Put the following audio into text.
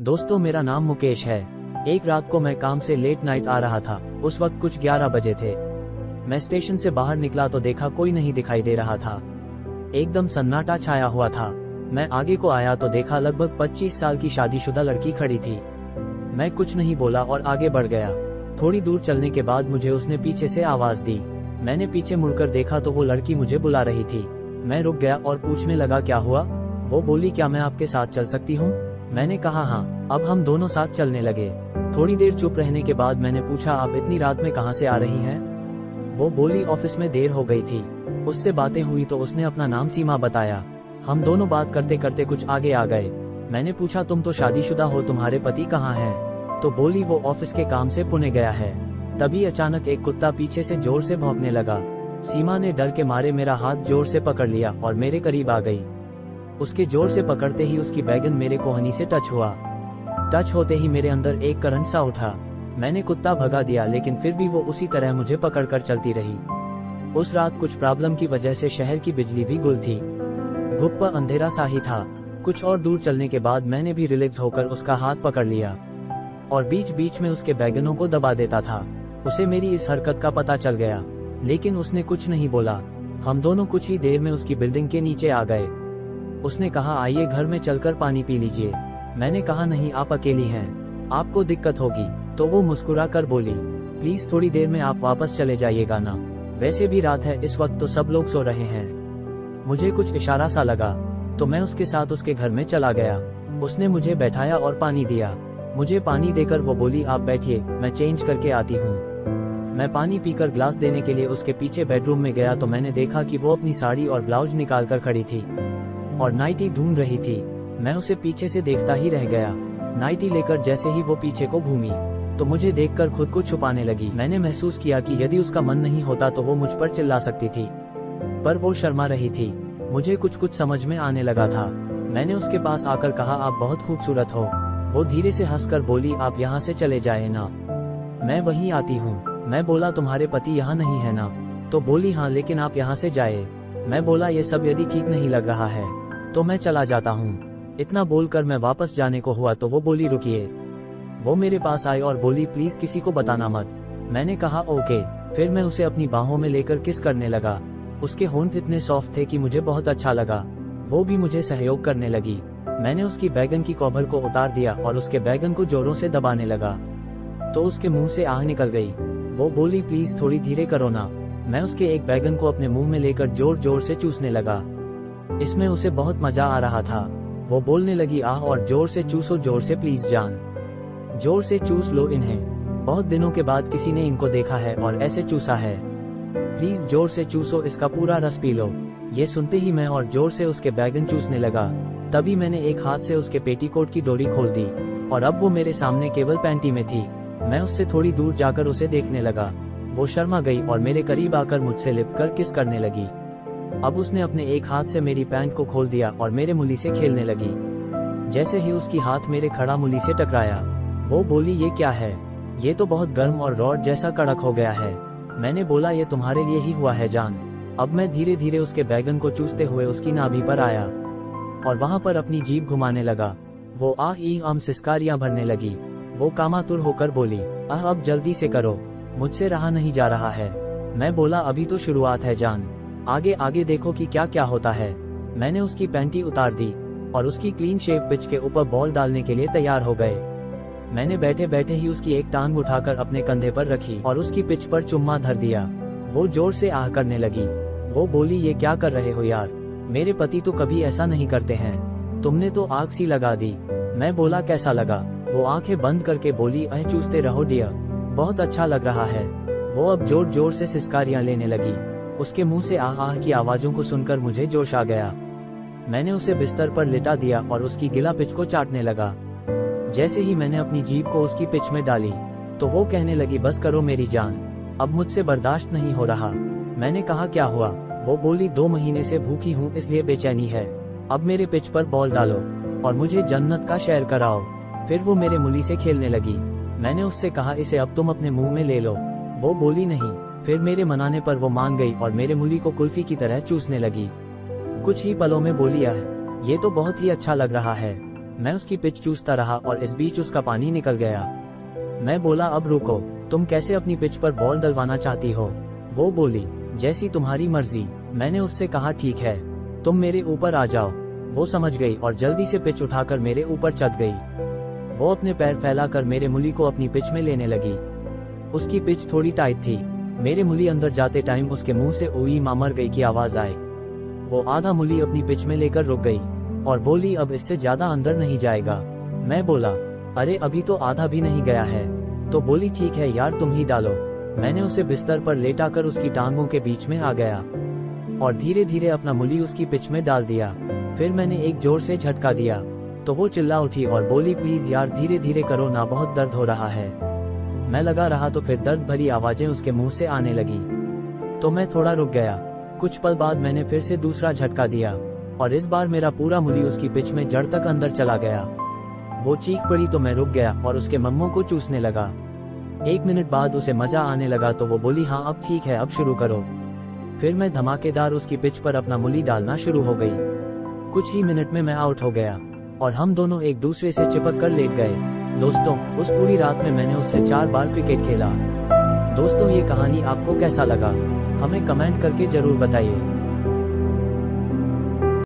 दोस्तों, मेरा नाम मुकेश है। एक रात को मैं काम से लेट नाइट आ रहा था। उस वक्त कुछ 11 बजे थे। मैं स्टेशन से बाहर निकला तो देखा कोई नहीं दिखाई दे रहा था। एकदम सन्नाटा छाया हुआ था। मैं आगे को आया तो देखा लगभग 25 साल की शादीशुदा लड़की खड़ी थी। मैं कुछ नहीं बोला और आगे बढ़ गया। थोड़ी दूर चलने के बाद मुझे उसने पीछे से आवाज दी। मैंने पीछे मुड़कर देखा तो वो लड़की मुझे बुला रही थी। मैं रुक गया और पूछने लगा, क्या हुआ? वो बोली, क्या मैं आपके साथ चल सकती हूँ? मैंने कहा हाँ। अब हम दोनों साथ चलने लगे। थोड़ी देर चुप रहने के बाद मैंने पूछा, आप इतनी रात में कहाँ से आ रही हैं? वो बोली, ऑफिस में देर हो गई थी। उससे बातें हुई तो उसने अपना नाम सीमा बताया। हम दोनों बात करते करते कुछ आगे आ गए। मैंने पूछा, तुम तो शादीशुदा हो, तुम्हारे पति कहाँ हैं? तो बोली, वो ऑफिस के काम से पुणे गया है। तभी अचानक एक कुत्ता पीछे से जोर से भौंकने लगा। सीमा ने डर के मारे मेरा हाथ जोर से पकड़ लिया और मेरे करीब आ गई। उसके जोर से पकड़ते ही उसकी बैगन मेरे कोहनी से टच हुआ। टच होते ही मेरे अंदर एक करंट सा उठा। मैंने कुत्ता भगा दिया, लेकिन फिर भी वो उसी तरह मुझे पकड़कर चलती रही। उस रात कुछ प्रॉब्लम की वजह से शहर की बिजली भी गुल थी। घुप्पा अंधेरा सा ही था। कुछ और दूर चलने के बाद मैंने भी रिलैक्स होकर उसका हाथ पकड़ लिया और बीच बीच में उसके बैगनों को दबा देता था। उसे मेरी इस हरकत का पता चल गया, लेकिन उसने कुछ नहीं बोला। हम दोनों कुछ ही देर में उसकी बिल्डिंग के नीचे आ गए। उसने कहा, आइए घर में चलकर पानी पी लीजिए। मैंने कहा, नहीं, आप अकेली हैं, आपको दिक्कत होगी। तो वो मुस्कुरा कर बोली, प्लीज थोड़ी देर में आप वापस चले जाइएगा ना, वैसे भी रात है, इस वक्त तो सब लोग सो रहे हैं। मुझे कुछ इशारा सा लगा तो मैं उसके साथ उसके घर में चला गया। उसने मुझे बैठाया और पानी दिया। मुझे पानी देकर वो बोली, आप बैठिए, मैं चेंज करके आती हूँ। मैं पानी पीकर ग्लास देने के लिए उसके पीछे बेडरूम में गया तो मैंने देखा कि वो अपनी साड़ी और ब्लाउज निकाल कर खड़ी थी और नाइटी ढूंढ रही थी। मैं उसे पीछे से देखता ही रह गया। नाइटी लेकर जैसे ही वो पीछे को घूमी तो मुझे देखकर खुद को छुपाने लगी। मैंने महसूस किया कि यदि उसका मन नहीं होता तो वो मुझ पर चिल्ला सकती थी, पर वो शर्मा रही थी। मुझे कुछ कुछ समझ में आने लगा था। मैंने उसके पास आकर कहा, आप बहुत खूबसूरत हो। वो धीरे से हंसकर बोली, आप यहाँ से चले जाए ना, मैं वहीं आती हूँ। मैं बोला, तुम्हारे पति यहाँ नहीं है ना? तो बोली, हाँ, लेकिन आप यहाँ से जाए। मैं बोला, ये सब यदि ठीक नहीं लग रहा है तो मैं चला जाता हूँ। इतना बोलकर मैं वापस जाने को हुआ तो वो बोली, रुकिए। वो मेरे पास आई और बोली, प्लीज किसी को बताना मत। मैंने कहा, ओके। फिर मैं उसे अपनी बाहों में लेकर किस करने लगा। उसके होंठ इतने सॉफ्ट थे कि मुझे बहुत अच्छा लगा। वो भी मुझे सहयोग करने लगी। मैंने उसकी बैगन की कवर को उतार दिया और उसके बैगन को जोरों से दबाने लगा तो उसके मुंह से आह निकल गई। वो बोली, प्लीज थोड़ी धीरे करो ना। मैं उसके एक बैगन को अपने मुंह में लेकर जोर जोर से चूसने लगा। इसमें उसे बहुत मजा आ रहा था। वो बोलने लगी, आह, और जोर से चूसो, जोर से, प्लीज जान, जोर से चूस लो इन्हें। बहुत दिनों के बाद किसी ने इनको देखा है और ऐसे चूसा है। प्लीज जोर से चूसो, इसका पूरा रस पी लो। ये सुनते ही मैं और जोर से उसके बैगन चूसने लगा। तभी मैंने एक हाथ से उसके पेटीकोट की डोरी खोल दी और अब वो मेरे सामने केवल पैंटी में थी। मैं उससे थोड़ी दूर जाकर उसे देखने लगा। वो शर्मा गई और मेरे करीब आकर मुझसे लिपकर किस करने लगी। अब उसने अपने एक हाथ से मेरी पैंट को खोल दिया और मेरे मूली से खेलने लगी। जैसे ही उसकी हाथ मेरे खड़ा मूली से टकराया, वो बोली, ये क्या है? ये तो बहुत गर्म और रॉड जैसा कड़क हो गया है। मैंने बोला, ये तुम्हारे लिए ही हुआ है जान। अब मैं धीरे धीरे उसके बैगन को चूसते हुए उसकी नाभि पर आया और वहां पर अपनी जीभ घुमाने लगा। वो आह ई आम सिसकारियां भरने लगी। वो कामातुर होकर बोली, आह, अब जल्दी से करो, मुझसे रहा नहीं जा रहा है। मैं बोला, अभी तो शुरुआत है जान, आगे आगे देखो कि क्या क्या होता है। मैंने उसकी पैंटी उतार दी और उसकी क्लीन शेव पिच के ऊपर बॉल डालने के लिए तैयार हो गए। मैंने बैठे बैठे ही उसकी एक टांग उठाकर अपने कंधे पर रखी और उसकी पिच पर चुम्मा धर दिया। वो जोर से आह करने लगी। वो बोली, ये क्या कर रहे हो यार, मेरे पति तो कभी ऐसा नहीं करते हैं, तुमने तो आग सी लगा दी। मैं बोला, कैसा लगा? वो आंखें बंद करके बोली, चूसते रहो डियर, बहुत अच्छा लग रहा है। वो अब जोर जोर से सिसकारियां लेने लगी। उसके मुंह से आह आह की आवाजों को सुनकर मुझे जोश आ गया। मैंने उसे बिस्तर पर लिटा दिया और उसकी गिला पिच को चाटने लगा। जैसे ही मैंने अपनी जीभ को उसकी पिच में डाली तो वो कहने लगी, बस करो मेरी जान, अब मुझसे बर्दाश्त नहीं हो रहा। मैंने कहा, क्या हुआ? वो बोली, 2 महीने से भूखी हूँ, इसलिए बेचैनी है। अब मेरे पिच पर बॉल डालो और मुझे जन्नत का सैर कराओ। फिर वो मेरे मूली से खेलने लगी। मैंने उससे कहा, इसे अब तुम अपने मुंह में ले लो। वो बोली, नहीं। फिर मेरे मनाने पर वो मान गई और मेरे मूली को कुल्फी की तरह चूसने लगी। कुछ ही पलों में बोली, ये तो बहुत ही अच्छा लग रहा है। मैं उसकी पिच चूसता रहा और इस बीच उसका पानी निकल गया। मैं बोला, अब रुको, तुम कैसे अपनी पिच पर बॉल डलवाना चाहती हो? वो बोली, जैसी तुम्हारी मर्जी। मैंने उससे कहा, ठीक है, तुम मेरे ऊपर आ जाओ। वो समझ गई और जल्दी से पिच उठाकर मेरे ऊपर चढ़ गई। वो अपने पैर फैलाकर मेरे मुली को अपनी पिच में लेने लगी। उसकी पिच थोड़ी टाइट थी। मेरे मुली अंदर जाते टाइम उसके मुंह से ओई मां मर गई की आवाज आए। वो आधा मुली अपनी पिच में लेकर रुक गई और बोली, अब इससे ज्यादा अंदर नहीं जाएगा। मैं बोला, अरे अभी तो आधा भी नहीं गया है। तो बोली, ठीक है यार, तुम ही डालो। मैंने उसे बिस्तर पर लेटाकर उसकी टांगों के बीच में आ गया और धीरे धीरे अपना मुली उसकी पिच में डाल दिया। फिर मैंने एक जोर से झटका दिया तो वो चिल्ला उठी और बोली, प्लीज यार धीरे धीरे करो ना, बहुत दर्द हो रहा है। मैं लगा रहा तो फिर दर्द भरी आवाजें उसके मुंह से आने लगी तो मैं थोड़ा रुक गया। कुछ पल बाद मैंने फिर से दूसरा झटका दिया और इस बार मेरा पूरा मुली उसकी पिच में जड़ तक अंदर चला गया। वो चीख पड़ी तो मैं रुक गया और उसके मम्मों को चूसने लगा। 1 मिनट बाद उसे मजा आने लगा तो वो बोली, हाँ अब ठीक है, अब शुरू करो। फिर मैं धमाकेदार उसकी पिच पर अपना मुली डालना शुरू हो गई। कुछ ही मिनट में मैं आउट हो गया और हम दोनों एक दूसरे से चिपक कर लेट गए। दोस्तों, उस पूरी रात में मैंने उससे 4 बार क्रिकेट खेला। दोस्तों, ये कहानी आपको कैसा लगा? हमें कमेंट करके जरूर बताइए।